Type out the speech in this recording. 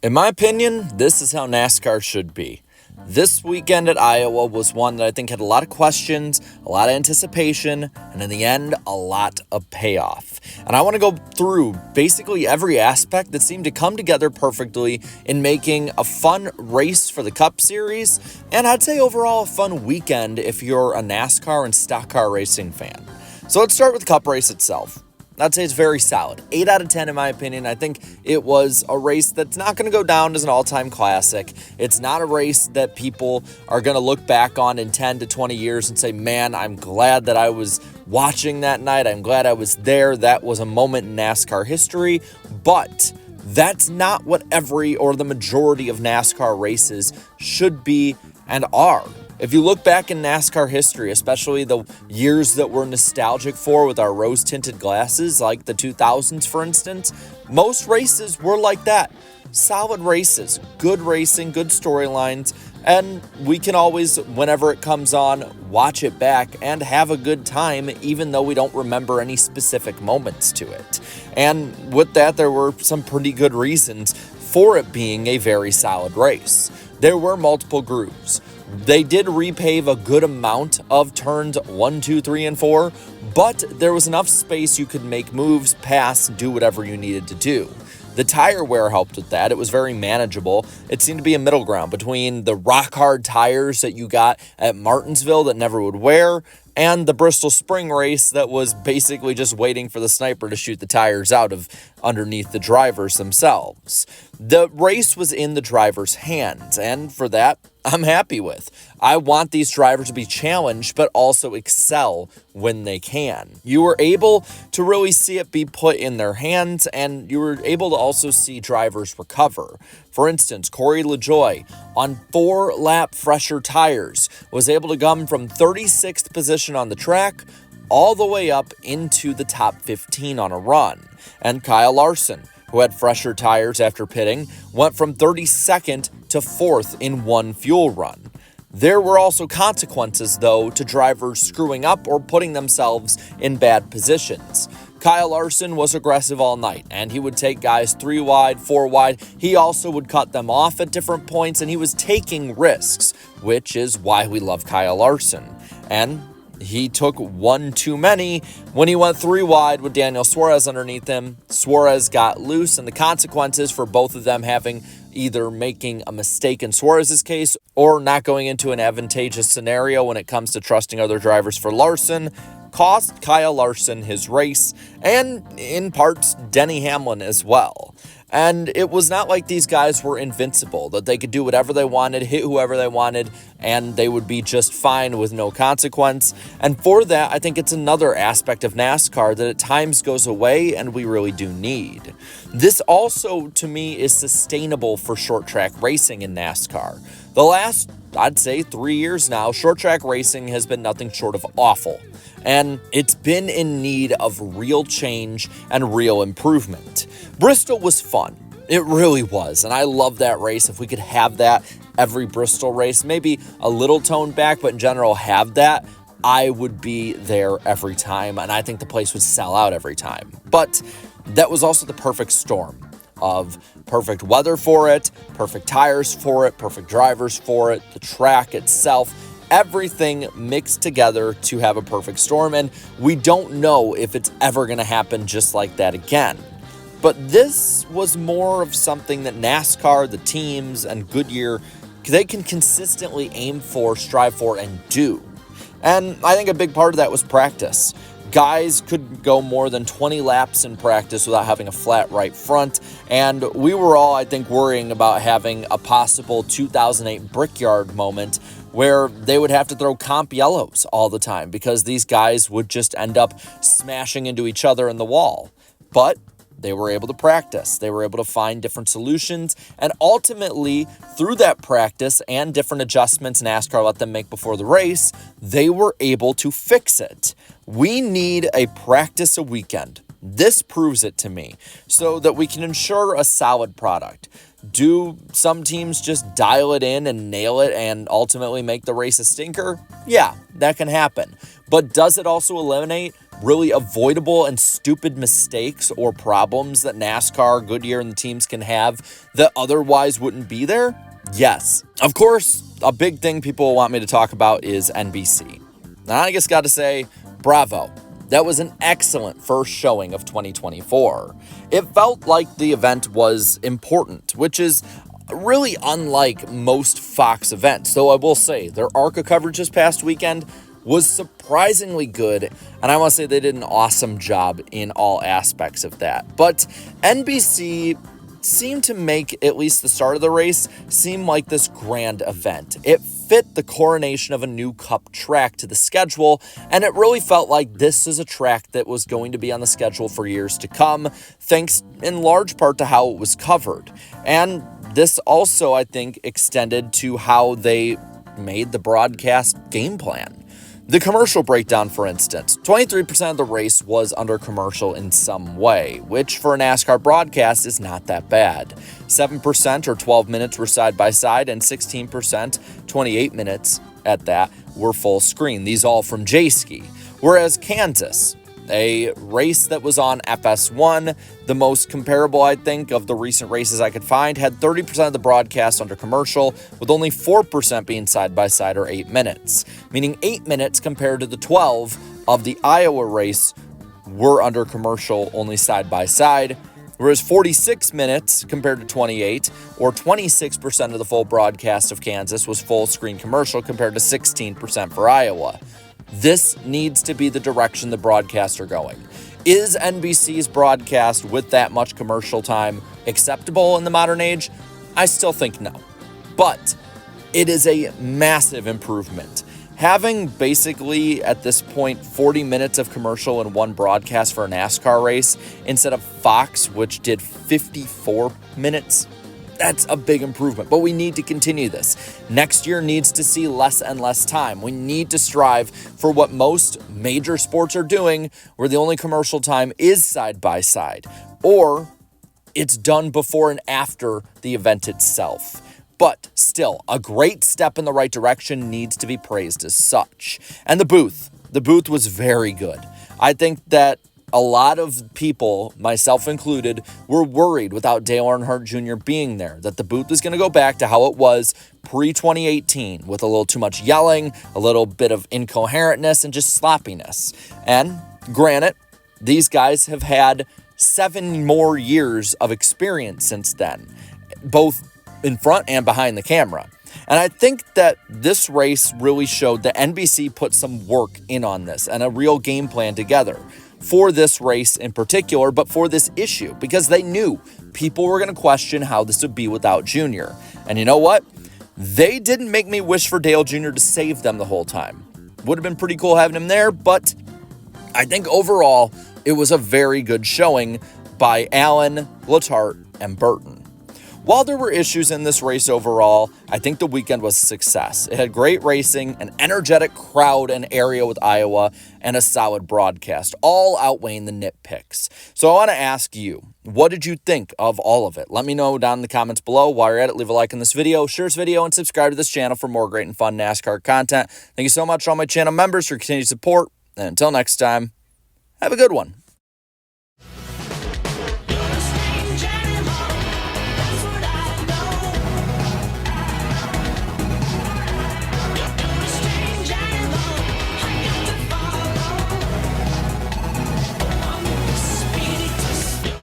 In my opinion, this is how NASCAR should be. This weekend at Iowa was one that I think had a lot of questions, a lot of anticipation, and in the end, a lot of payoff. And I want to go through basically every aspect that seemed to come together perfectly in making a fun race for the Cup Series, and I'd say overall a fun weekend if you're a NASCAR and stock car racing fan. So let's start with the Cup race itself. I'd say it's very solid. 8 out of 10 in my opinion. I think it was a race that's not going to go down as an all-time classic. It's not a race that people are going to look back on in 10 to 20 years and say, man, I'm glad that I was watching that night. I'm glad I was there. That was a moment in NASCAR history. But that's not what every or the majority of NASCAR races should be and are. If you look back in NASCAR history, especially the years that we're nostalgic for with our rose-tinted glasses, like the 2000s, for instance, most races were like that. Solid races, good racing, good storylines, and we can always, whenever it comes on, watch it back and have a good time, even though we don't remember any specific moments to it. And with that, there were some pretty good reasons for it being a very solid race. There were multiple grooves. They did repave a good amount of turns 1, 2, 3, and 4, but there was enough space you could make moves, pass, do whatever you needed to do. The tire wear helped with that. It was very manageable. It seemed to be a middle ground between the rock-hard tires that you got at Martinsville that never would wear and the Bristol Spring race that was basically just waiting for the sniper to shoot the tires out of underneath the drivers themselves. The race was in the drivers' hands, and for that, I'm happy with. I want these drivers to be challenged, but also excel when they can. You were able to really see it be put in their hands, and you were able to also see drivers recover. For instance, Corey LaJoie, on 4-lap fresher tires, was able to come from 36th position on the track all the way up into the top 15 on a run. And Kyle Larson, who had fresher tires after pitting, went from 32nd to 4th in one fuel run. There were also consequences, though, to drivers screwing up or putting themselves in bad positions. Kyle Larson was aggressive all night, and he would take guys 3 wide, 4 wide. He also would cut them off at different points, and he was taking risks, which is why we love Kyle Larson. And he took one too many when he went 3 wide with Daniel Suarez underneath him. Suarez got loose, and the consequences for both of them having either making a mistake in Suarez's case or not going into an advantageous scenario when it comes to trusting other drivers for Larson cost Kyle Larson his race, and in parts Denny Hamlin as well. And it was not like these guys were invincible, that they could do whatever they wanted, hit whoever they wanted, and they would be just fine with no consequence. And for that, I think it's another aspect of NASCAR that at times goes away and we really do need. This also, to me, is sustainable for short track racing in NASCAR. The last, I'd say, 3 years now, short track racing has been nothing short of awful. And it's been in need of real change and real improvement. Bristol was fun. It really was. And I love that race. If we could have that every Bristol race, maybe a little toned back, but in general have that, I would be there every time. And I think the place would sell out every time. But that was also the perfect storm of perfect weather for it, perfect tires for it, perfect drivers for it, the track itself. Everything mixed together to have a perfect storm, and we don't know if it's ever going to happen just like that again. But this was more of something that NASCAR, the teams, and Goodyear, they can consistently aim for, strive for, and do. And I think a big part of that was practice. Guys could go more than 20 laps in practice without having a flat right front, and we were all, I think, worrying about having a possible 2008 Brickyard moment where they would have to throw comp yellows all the time because these guys would just end up smashing into each other in the wall. But they were able to practice. They were able to find different solutions. And ultimately, through that practice and different adjustments NASCAR let them make before the race, they were able to fix it. We need a practice a weekend This proves it to me so that we can ensure a solid product. Do some teams just dial it in and nail it and ultimately make the race a stinker? Yeah, that can happen. But does it also eliminate really avoidable and stupid mistakes or problems that NASCAR, Goodyear, and the teams can have that otherwise wouldn't be there? Yes. Of course, a big thing people want me to talk about is NBC. Now, I just got to say, bravo. That was an excellent first showing of 2024. It felt like the event was important, which is really unlike most Fox events. Though I will say, their ARCA coverage this past weekend was surprisingly good, and I want to say they did an awesome job in all aspects of that. But NBC seemed to make at least the start of the race seem like this grand event. It fit the coronation of a new Cup track to the schedule, and it really felt like this is a track that was going to be on the schedule for years to come, thanks in large part to how it was covered. And this also, I think, extended to how they made the broadcast game plan. The commercial breakdown, for instance, 23% of the race was under commercial in some way, which for a NASCAR broadcast is not that bad. 7% or 12 minutes were side by side, and 16%, 28 minutes at that, were full screen. These all from J-Ski. Whereas Kansas, a race that was on FS1, the most comparable, I think, of the recent races I could find, had 30% of the broadcast under commercial, with only 4% being side-by-side or 8 minutes, meaning 8 minutes compared to the 12 of the Iowa race were under commercial only side-by-side, whereas 46 minutes compared to 28, or 26% of the full broadcast of Kansas was full-screen commercial compared to 16% for Iowa. This needs to be the direction the broadcasts are going. Is NBC's broadcast with that much commercial time acceptable in the modern age? I still think no. But it is a massive improvement. Having basically, at this point, 40 minutes of commercial in one broadcast for a NASCAR race instead of Fox, which did 54 minutes, that's a big improvement, but we need to continue this. Next year needs to see less and less time. We need to strive for what most major sports are doing, where the only commercial time is side by side, or it's done before and after the event itself. But still, a great step in the right direction needs to be praised as such. And the booth was very good. I think that a lot of people, myself included, were worried without Dale Earnhardt Jr. being there, that the booth was going to go back to how it was pre-2018, with a little too much yelling, a little bit of incoherentness, and just sloppiness. And granted, these guys have had 7 more years of experience since then, both in front and behind the camera. And I think that this race really showed that NBC put some work in on this and a real game plan together for this race in particular, but for this issue, because they knew people were going to question how this would be without Junior. And you know what? They didn't make me wish for Dale Jr. to save them the whole time. Would have been pretty cool having him there, but I think overall it was a very good showing by Allen, Letarte, and Burton. While there were issues in this race overall, I think the weekend was a success. It had great racing, an energetic crowd and area with Iowa, and a solid broadcast, all outweighing the nitpicks. So I want to ask you, what did you think of all of it? Let me know down in the comments below. While you're at it, leave a like on this video, share this video, and subscribe to this channel for more great and fun NASCAR content. Thank you so much to all my channel members for your continued support, and until next time, have a good one.